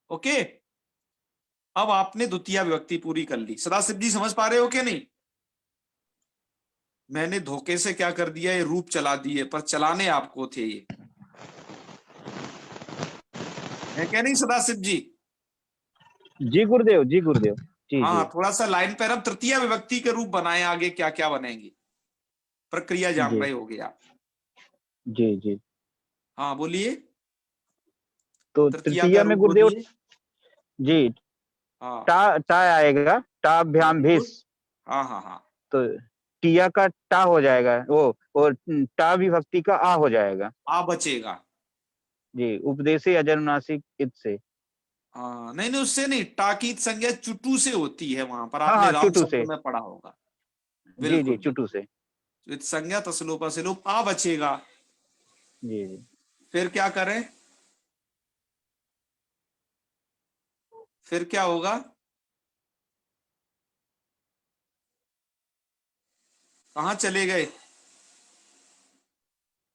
ओके, अब आपने द्वितीय विभक्ति पूरी कर ली। सदाशिव जी समझ पा रहे हो कि नहीं? मैंने धोखे से क्या कर दिया, ये रूप चला दिए, पर चलाने आपको थे ये, है क्या नहीं सदाशिव जी? जी गुरुदेव, जी गुरुदेव, जी जी। हाँ, थोड़ा सा लाइन पर अब तृतीय विभक्ति के रूप बनाए, आगे क्या क्या बनेंगे, प्रक्रिया जान जी रहे होगे आप। जी जी। हाँ बोलिए, तो तृतीया का तृतीया में रूप गुरुदेव बोलिए। जी हाँ टा आएगा, टाभ्याम वेरी गुड। भिस। हाँ हाँ हाँ, तो टिया का टा हो जाएगा वो, और टा विभक्ति का आ हो जाएगा। आ बचेगा। जी, उपदेशे अजनुनासिक इत से। हाँ नहीं नहीं, उससे नहीं, टाकीत संज्ञा चुटू से होती है, वहां पर हाँ आपने हाँ, राम चुटू से। शब्द में पढ़ा होगा। जी जी, बिल्कुल चुटू बिल्कुल। से। तो इत संज्ञा तसलोपा से लोप आ बचेगा। जी जी। फिर क्या करें, फिर क्या होगा? कहाँ चले गए?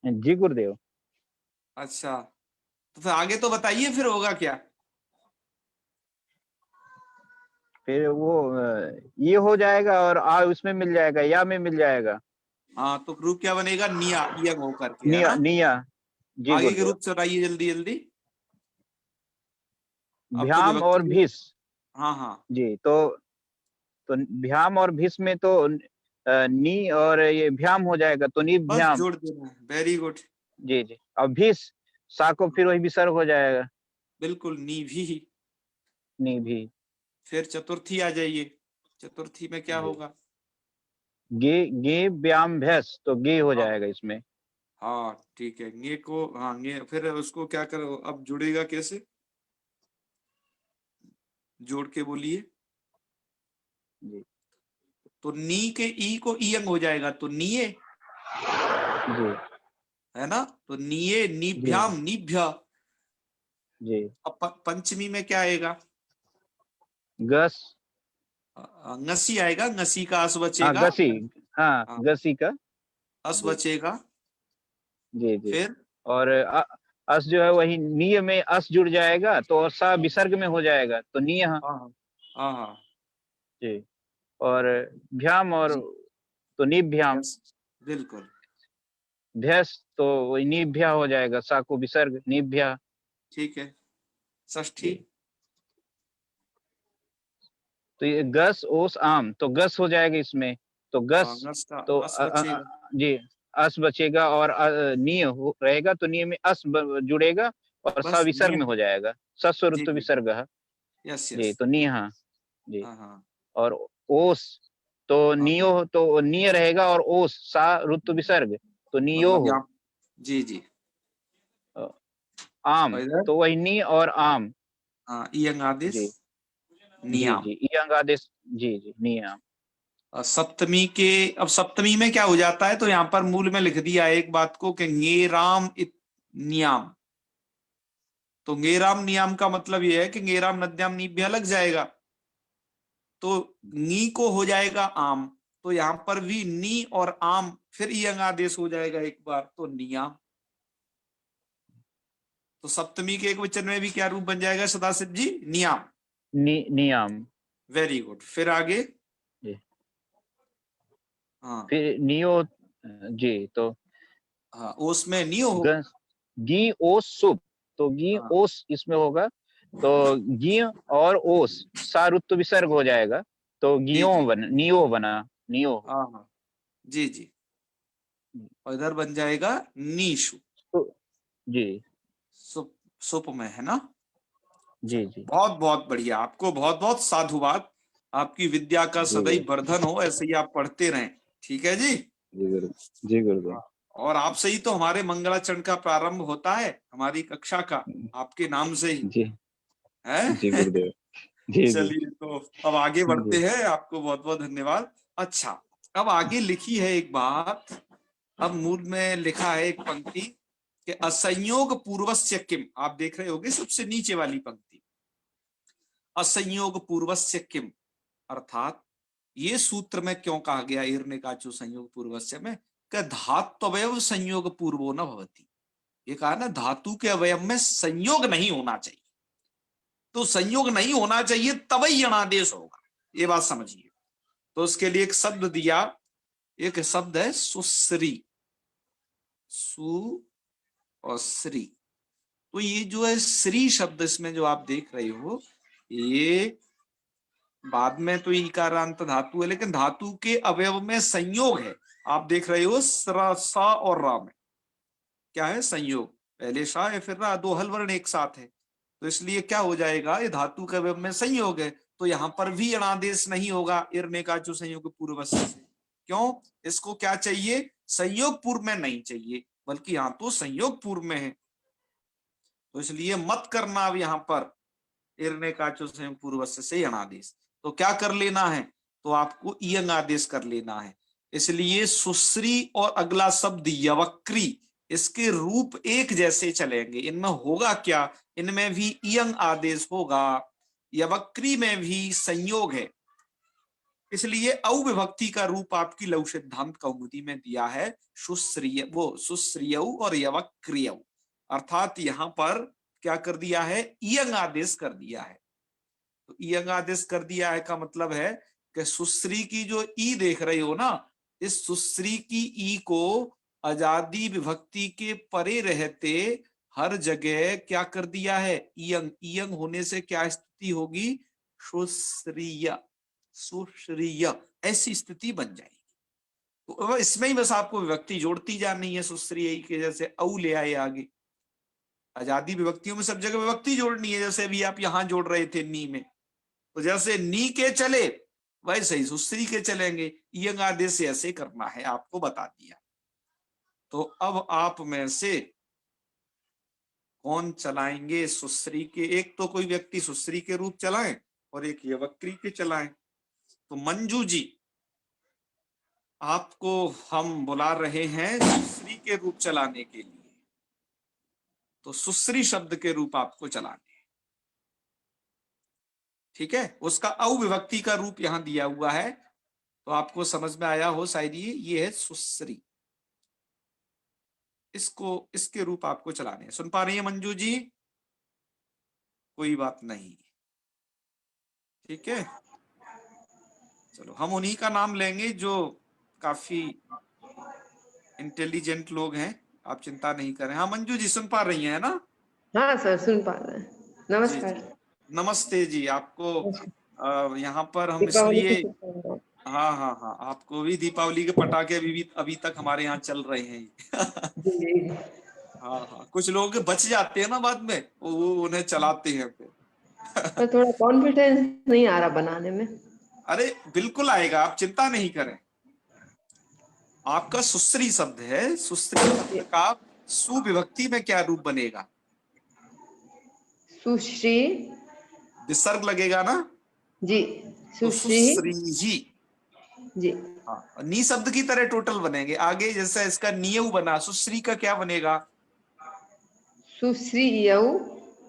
जी गुरुदेव। अच्छा, तो फिर आगे तो बताइए, फिर होगा क्या? फिर वो ये हो जाएगा और आ उसमें मिल जाएगा, या में मिल जाएगा। हाँ, तो रूप क्या बनेगा? निया, यंग होकर के, है निया ना? निया। जी आगे के गुरुदेव। रूप चलाइए जल्दी जल्दी। अब तो भ्याम विभक्ति और भी। भिस। हाँ हाँ, जी, तो भ्याम और भिस में तो नी और ये भ्याम हो जाएगा, तो नी बस भ्याम। जोड़ देना है, वेरी गुड। जी जी। अब भिस सा को फिर वही विसर्ग हो जाएगा, बिल्कुल, नी भी। नी भी। फिर चतुर्थी आ जाइए, चतुर्थी में क्या जी। होगा? गे गे व्याम भैस, तो गे हो हाँ जाएगा इसमें। हाँ ठीक है, गे को, हाँ गे, फिर उसको क्या करो, अब जुड़ेगा कैसे, जोड़ के बोलिए। जी तो नी के ई को ईयंग हो जाएगा, तो नीये, जी है ना? तो नीये, जी नीभ्याम, नीभ्य। जी। अब पंचमी में क्या आएगा? गस। ngसी आएगा, ngसी का अस हाँ बचेगा। गसी। हाँ हाँ, गसी का। अस जी बचेगा। जी जी। फिर और अस जो है वही निय में अस जुड़ जाएगा, तो और सा विसर्ग में हो जाएगा, तो निय। हाँ हाँ हाँ हाँ, जी। और भ्याम और, तो निभ्याम। यस, बिल्कुल भ्यस तो वही निभ्या हो जाएगा, सा को विसर्ग, निभ्या। ठीक है। षष्ठी, जी। तो ये गस ओस आम, तो गस हो जाएगा इसमें, तो गस। ngस का तो अस बचेगा। जी, अस बचेगा, और निय रहेगा, तो निय में अस जुड़ेगा और सा बस विसर्ग में नियम, हो जाएगा, सस्व जी ऋतु जी, विसर्ग। यस जी, यस, तो निह। जी। हाँ हाँ, और ओस, तो हाँ नियो, तो निय रहेगा, और ओस सा ऋतु विसर्ग, तो नियो मतलब हो। यहाँ, जी जी। आम, और इधर तो वही नी और आम। हाँ, इयंग आदेश, जी जी नियाम। जी, इयंग आदेश। जी जी, नियाम। और सप्तमी के, अब सप्तमी में क्या हो जाता है, तो यहाँ पर मूल में लिख दिया है एक बात को कि ङेराम नियाम। तो ङेराम नियाम का मतलब यह है कि ङेराम नद्याम नीभ्या लग जाएगा, तो नी को हो जाएगा आम। तो यहां पर भी नी और आम, फिर यंग आदेश हो जाएगा एक बार, तो नियाम। तो सप्तमी के एक वचन में भी क्या रूप बन जाएगा सदाशिव जी? नियाम। नियाम। वेरी गुड, फिर आगे। जी। हाँ फिर नियो। जी, तो हाँ, उसमें नियो हो। गस, गी ओस सुप, तो गी हाँ ओस इसमें होगा, तो गी और ओस सा ऋतु विसर्ग हो जाएगा, तो जी गियो जी, बना, नियो बना, नियो। हाँ हाँ, जी जी। और इधर बन जाएगा नीशु, तो जी सुप, सुप में, है ना? जी चलो, जी बहुत बहुत बढ़िया, आपको बहुत बहुत साधुवाद। आपकी विद्या का जी सदैव वर्धन हो, ऐसे ही आप पढ़ते रहें। ठीक है जी। जी गुरु, जी गुरुदेव। हाँ, और आपसे ही तो हमारे मंगलाचरण का प्रारंभ होता है, हमारी कक्षा का, आपके नाम से ही जी जी है। गुरुदेव। जी जी चलिए, तो अब आगे बढ़ते जी हैं, आपको बहुत बहुत धन्यवाद। अच्छा, अब आगे लिखी है एक बात, अब मूल में लिखा है एक पंक्ति कि असंयोग पूर्वस्य किम, आप देख रहे होगे सबसे नीचे वाली पंक्ति, असंयोग पूर्वस्य किम, अर्थात ये सूत्र में क्यों कहा गया ईर्णिकाचो संयोग पूर्वस्य में, कि धात्वयव संयोग पूर्वो न भवति। ये कहा ना धातु के अवयव में संयोग नहीं होना चाहिए, तो संयोग नहीं होना चाहिए तभी यणादेश होगा, ये बात समझिए। तो उसके लिए एक शब्द दिया, एक शब्द है सुश्री, सु और श्री। तो ये जो है श्री शब्द इसमें जो आप देख रहे हो, ये बाद में तो ईकारांत धातु है, लेकिन धातु के अवयव में संयोग है। आप देख रहे हो सा और रा में क्या है संयोग, पहले शा है फिर रा, दो हल वर्ण एक साथ है, तो इसलिए क्या हो जाएगा, ये धातु के अवयव में संयोग है, तो यहां पर भी अणादेश नहीं होगा ईर्णिकाचो संयोग पूर्वस्य से। क्यों, इसको क्या चाहिए, संयोग पूर्व में नहीं चाहिए, बल्कि यहां तो संयोग पूर्व में है, तो इसलिए मत करना अब यहां पर ईर्णिकाचो संयोग पूर्वस्य से अणादेश। तो क्या कर लेना है, तो आपको इयंग आदेश कर लेना है। इसलिए सुश्री और अगला शब्द यवक्री, इसके रूप एक जैसे चलेंगे। इनमें होगा क्या, इनमें भी इयंग आदेश होगा, यवक्री में भी संयोग है, इसलिए औ विभक्ति का रूप आपकी लघु सिद्धांत कौमुदी में दिया है सुश्रिय, वो सुश्रियौ और यवक्रियौ, अर्थात यहां पर क्या कर दिया है, इयंग आदेश कर दिया है। तो इयंग आदेश कर दिया है का मतलब है कि सुश्री की जो ई देख रहे हो ना, इस सुश्री की ई को आजादी विभक्ति के परे रहते हर जगह क्या कर दिया है, इयंग। इयंग होने से क्या स्थिति होगी, सुश्रिय, सुश्रिय ऐसी स्थिति बन जाएगी। तो इसमें ही बस आपको विभक्ति जोड़ती जानी है, सुश्रिय के जैसे औ ले आए आगे, आजादी विभक्तियों में सब जगह विभक्ति जोड़नी है, जैसे अभी आप यहां जोड़ रहे थे नी में, तो जैसे नी के चले वैसे ही सुश्री के चलेंगे, इयंग आदेश से ऐसे करना है, आपको बता दिया। तो अब आप में से कौन चलाएंगे सुश्री के, एक तो कोई व्यक्ति सुश्री के रूप चलाएं और एक यवक्री के चलाएं। तो मंजू जी, आपको हम बुला रहे हैं सुश्री के रूप चलाने के लिए, तो सुश्री शब्द के रूप आपको चलाने, ठीक है। उसका औ विभक्ति का रूप यहां दिया हुआ है, तो आपको समझ में आया हो शायद, ये है सुश्री, इसको इसके रूप आपको चलाने हैं। सुन पा रही है मंजू जी, कोई बात नहीं, ठीक है। चलो हम उन्हीं का नाम लेंगे जो काफी इंटेलिजेंट लोग हैं, आप चिंता नहीं करें। हाँ मंजू जी सुन पा रही हैं ना? हाँ सर सुन पा रहे हैं। जी नमस्कार। जी नमस्ते जी, आपको यहाँ पर हम दीपावली की इसलिए, शुभकामनाएं। हाँ हाँ हाँ, आपको भी दीपावली के पटाखे अभी तक हमारे यहाँ चल रहे हैं। जी जी। हाँ हाँ, कुछ लोग बच जाते हैं ना बाद में, वो उन्हें चलाते हैं फिर। पर थोड़ा कॉन्फिडेंस नहीं आ रहा बनाने में। अरे बिल्कुल आएगा, आप चिंता नहीं करें। आपका सुश्री शब्द है, सुश्री शब्द का सुविभक्ति में क्या रूप बनेगा, सुश्री, विसर्ग लगेगा ना जी तो सुश्री सुश्री ही, जी। हाँ, नी शब्द की तरह टोटल बनेंगे। आगे जैसे इसका नियु बना, सुश्री का क्या बनेगा, सुश्री यौ,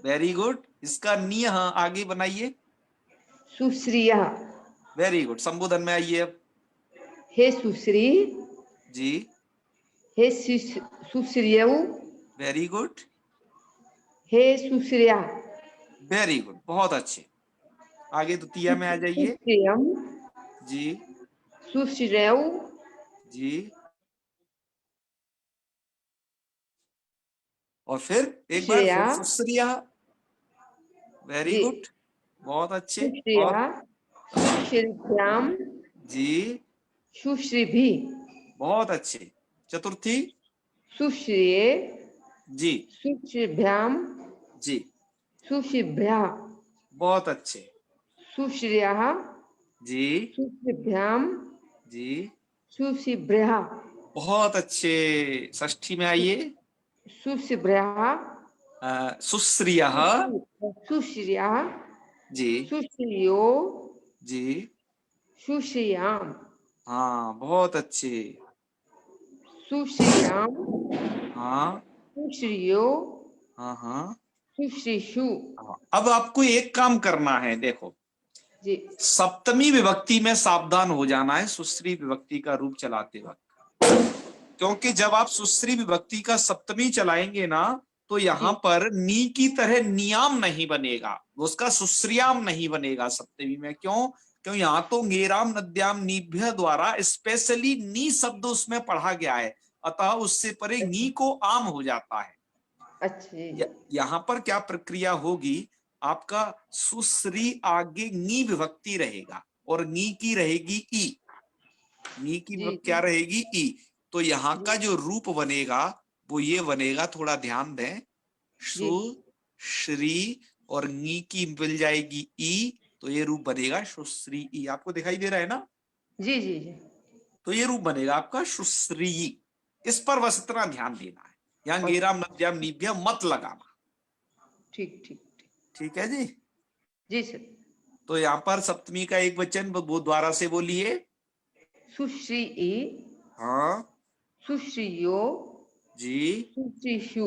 वेरी गुड। इसका निय, हाँ आगे बनाइए, सुश्रिया, वेरी गुड। संबोधन में आइए अब, हे सुश्री, जी हे सुश्रियौ, वेरी गुड, हे सुश्रिया, वेरी गुड, बहुत अच्छे। आगे द्वितीय में आ जाइए, सुश्रियम, जी सुश्रयौ, जी, और फिर एक बार श्रेया, फिर सुश्रिया, वेरी जी गुड, बहुत अच्छे। सुश्रिया, और सुश्रिभ्याम, जी सुश्रीभि, बहुत अच्छे। चतुर्थी, सुश्रिये, जी सुश्रिभ्याम, जी सुश्रिभ्या, बहुत अच्छे, सुश्रियः, जी सुश्रिभ्याम, जी सुश्रिभ्यः, बहुत अच्छे। षष्ठी में आइए, सुश्रिभ्यः, सुश्रियः, सुश्रियः, जी सुश्रियो, जी, सुश्रियाम, हाँ बहुत अच्छे, सुश्रियाम, हाँ सुश्रियो, हाँ हाँ सुश्रीषु। अब आपको एक काम करना है, देखो जी सप्तमी विभक्ति में सावधान हो जाना है सुश्री विभक्ति का रूप चलाते वक्त, क्योंकि जब आप सुश्री विभक्ति का सप्तमी चलाएंगे ना तो यहाँ जी। पर नी की तरह नियाम नहीं बनेगा, उसका सुश्रियाम नहीं बनेगा सप्तमी में। क्यों? क्यों? यहाँ तो गेराम नद्याम नीभ्य द्वारा स्पेशली नी शब्द उसमें पढ़ा गया है, अतः उससे परे नी को आम हो जाता है। अच्छा जी। यहाँ पर क्या प्रक्रिया होगी, आपका सुश्री आगे नी विभक्ति रहेगा और नी की रहेगी ई, नी की जी क्या रहेगी ई। तो यहाँ जी। का जो रूप बनेगा वो ये बनेगा, थोड़ा ध्यान दें, जी सु श्री और नी की मिल जाएगी ई, तो ये रूप बनेगा सुश्री ई। आपको दिखाई दे रहा है ना? जी जी जी। तो ये रूप बनेगा आपका सुश्री ई। इस पर बस इतना ध्यान देना है, यहाँ अच्छा। गेराम नद्याम नीभ्य मत लगाना। ठीक ठीक ठीक। ठीक है जी। जी सर। तो यहाँ पर सप्तमी का एक वचन वो द्वारा से बोलिए। सुश्री, हाँ सुश्रियो, जी, सुश्रीषु।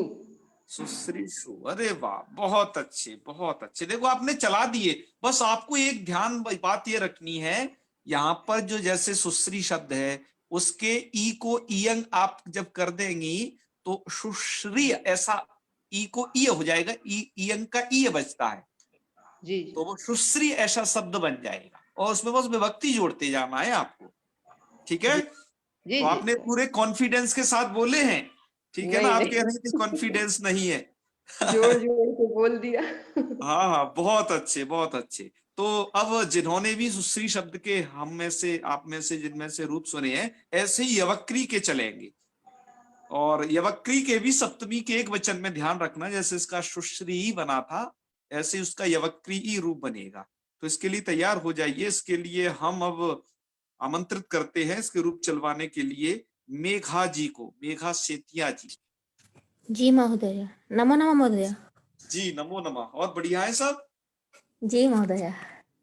सुश्रीषु। अरे वाह, बहुत अच्छे बहुत अच्छे। देखो आपने चला दिए, बस आपको एक ध्यान बात ये रखनी है, यहाँ पर जो जैसे सुश्री शब्द है उसके ई को ईयंग आप जब कर देंगी तो सुश्री ऐसा ई को ई हो जाएगा, ईयंग का ई बचता है जी तो वो सुश्री ऐसा शब्द बन जाएगा और उसमें बस विभक्ति जोड़ते जाना है आपको। ठीक है? जी तो जी आपने सर। पूरे कॉन्फिडेंस के साथ बोले हैं। ठीक है ना? नहीं आप नहीं, कह रहे हैं कि कॉन्फिडेंस नहीं है। जोड़ जोड़ के बोल दिया। हाँ हाँ, बहुत अच्छे बहुत अच्छे। तो अब जिन्होंने भी सुश्री शब्द के हम में से आप में से जिनमें से रूप सुने हैं, ऐसे ही यवक्री के चलेंगे और यवक्री के भी सप्तमी के एक वचन में ध्यान रखना, जैसे इसका सुश्री ही बना था ऐसे उसका यवक्री ही रूप बनेगा। तो इसके लिए तैयार हो जाइए। इसके लिए हम अब आमंत्रित करते हैं इसके रूप चलवाने के लिए मेघा जी को, मेघा सेतिया जी। जी महोदय, नमो नमः महोदय। जी नमो नमः। और बढ़िया है सब? जी महोदय।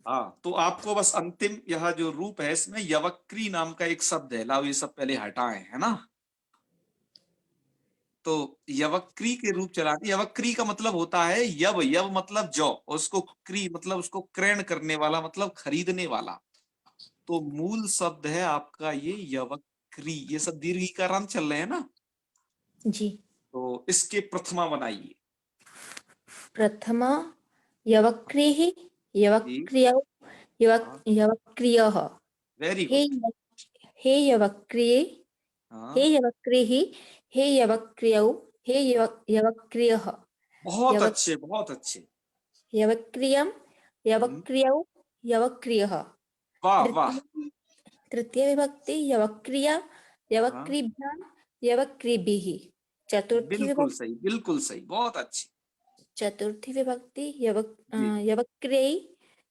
हाँ, तो आपको बस अंतिम यह जो रूप है इसमें यवक्री नाम का एक शब्द है, लाओ ये सब पहले हटाए, है ना? तो यवक्री के रूप चलाते। यवक्री का मतलब होता है यव, यव मतलब जौ, और उसको क्री मतलब उसको क्रयण करने वाला, मतलब खरीदने वाला। तो मूल शब्द है आपका ये यवक्री। ये सब दीर्घीकरण चल रहे हैं ना? जी। तो इसके प्रथमा बनाइए। प्रथमा यवक्रिः, यवक्रियौ, हाँ, यवक्रियः। वेरी हे गुड। हे यवक्रिये, हाँ, हे यवक्रिः, हे यवक्रियौ, हे यवक्रियः। बहुत यवक अच्छे बहुत अच्छे। यवक्रियं, यवक्रियौ, यवक्रियः। वाह वाह। तृतीय तृतीय विभक्ति यवक्रिया, हाँ, यवक्रिभ्यां, यवक्रिभिः। चतुर्थी बिल्कुल विभक्ति सही बिल्कुल सही, बहुत अच्छी। चतुर्थी विभक्ति जी, यवक्रियै,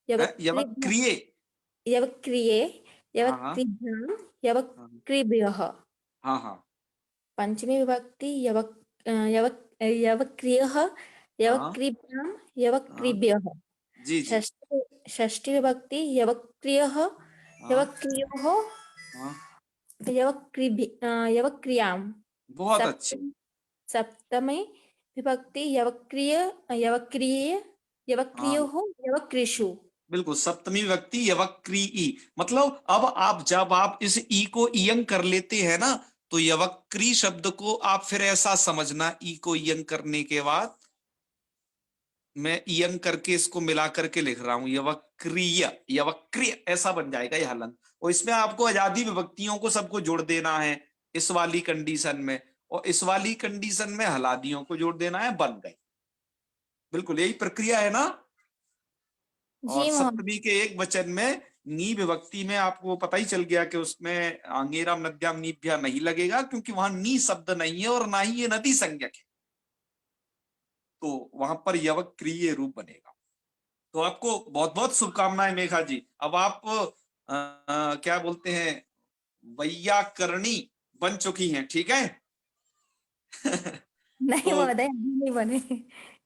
यवक्रिभ्यां, यवक्रिये। यवक्रिये, हाँ हाँ यवक्रिभ्यां, हाँ यवक्रिभ्यः। हाँ हाँ पंचमी विभक्ति यवक्रियः, हाँ यवक्रिभ्यां, हाँ, यवक्रिभ्यः। जी जी, षष्ठी विभक्ति यवक्रियः, हाँ यवक्रियोः, हाँ, यवक्रियां। बहुत अच्छे। सप्तमी सप्तमी विभक्ति यवक्रिय, यवक्रिय, हाँ यवक्रियोः, यवक्रिषु। बिल्कुल, सप्तमी विभक्ति यवक्री ई। मतलब अब आप जब आप इस ई को इयंग कर लेते हैं ना, तो यवक्री शब्द को आप फिर ऐसा समझना, ई को इयंग करने के बाद मैं इयंग करके इसको मिला करके लिख रहा हूं, यवक्रिय, यवक्रिय ऐसा बन जाएगा यह हलन। और इसमें आपको आजादी विभक्तियों को सबको जोड़ देना है इस वाली कंडीशन में, और इस वाली कंडीशन में हलादियों को जोड़ देना है, बन गए। बिल्कुल यही प्रक्रिया है ना? और जी मोहन। सप्तमी के एक वचन में नी विभक्ति में आपको पता ही चल गया कि उसमें आंगेराम नद्याम नीभ्या नहीं लगेगा, क्योंकि वहां नी शब्द नहीं है और ना ही ये नदी संज्ञक है, तो वहां पर यवक्रिय रूप बनेगा। तो आपको बहुत बहुत शुभकामनाएं मेघा जी। अब आप क्या बोलते हैं, वैयाकरणी बन चुकी हैं, ठीक है? नहीं तो महोदय, अभी नहीं बने।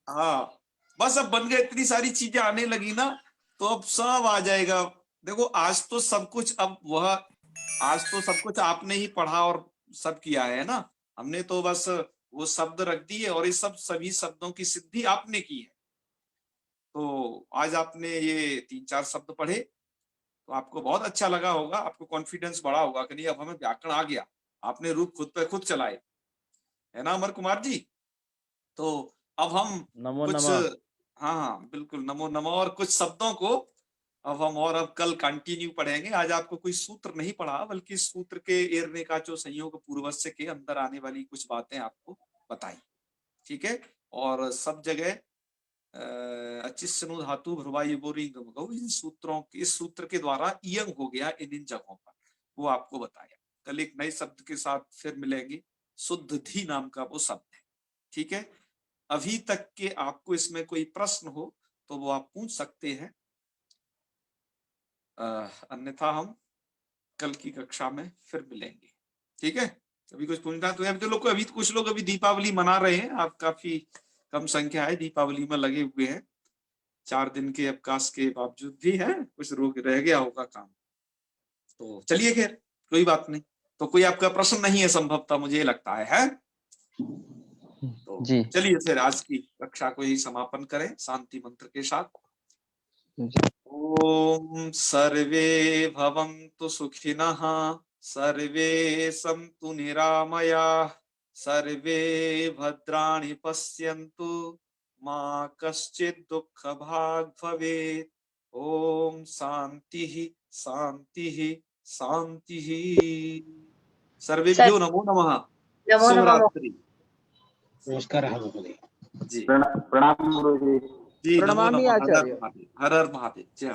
हाँ, बस अब बन गए, इतनी सारी चीजें आने लगी ना, तो अब सब आ जाएगा। देखो आज तो सब कुछ, अब आज तो सब कुछ आपने ही पढ़ा और सब किया है ना, हमने तो बस वो शब्द रख दिए और ये सब सभी शब्दों की सिद्धि आपने की है। तो आज आपने ये 3-4 शब्द पढ़े तो आपको बहुत अच्छा लगा होगा, आपको कॉन्फिडेंस बढ़ा होगा कि नहीं अब हमें व्याकरण आ गया, आपने रूप खुद पे खुद चलाए, है ना अमर कुमार जी। तो अब हम नमो कुछ नमः। हाँ बिल्कुल नमो नमो, और कुछ शब्दों को अब कल कंटिन्यू पढ़ेंगे। आज आपको कोई सूत्र नहीं पढ़ा, बल्कि सूत्र के एरने का जो संयोग पूर्वस्य के अंदर आने वाली कुछ बातें आपको बताई, ठीक है। और सब जगह अचिस्नु धातु भ्रुवायुबोरिंगम, इन सूत्रों के, इस सूत्र के द्वारा इयंग हो गया इन जगहों पर, वो आपको बताया। कल एक नए शब्द के साथ फिर मिलेंगे, शुद्ध धी नाम का वो शब्द है, ठीक है। अभी तक के आपको इसमें कोई प्रश्न हो तो वो आप पूछ सकते हैं, अन्यथा हम कल की कक्षा में फिर मिलेंगे, ठीक है। अभी कुछ पूछना तो अभी कुछ लोग अभी दीपावली मना रहे हैं, आप काफी कम संख्या है दीपावली में लगे हुए हैं, 4 दिन के अवकाश के बावजूद भी है, कुछ रोग रह गया होगा काम। तो चलिए खैर कोई बात नहीं, तो कोई आपका प्रश्न नहीं है संभवतः, मुझे लगता है? तो जी। चलिए फिर आज की कक्षा को ही समापन करें शांति मंत्र के साथ। ओम सर्वे भवन्तु सुखिनः, सर्वे सन्तु निरामयाः, सर्वे भद्राणि पश्यन्तु, मा कश्चित् दुःखभाग् भवेत्। ओम शांतिः शांतिः शांतिः। सर्वेभ्यो नमो नमः। नमो शुभ नमः। रात्रि नमस्कारः महोदय। जी प्रणाम गुरुजी। जी, नमो प्रणमामि नमः। हर हर आचार्य। महादेव, हर हर महादेव। जय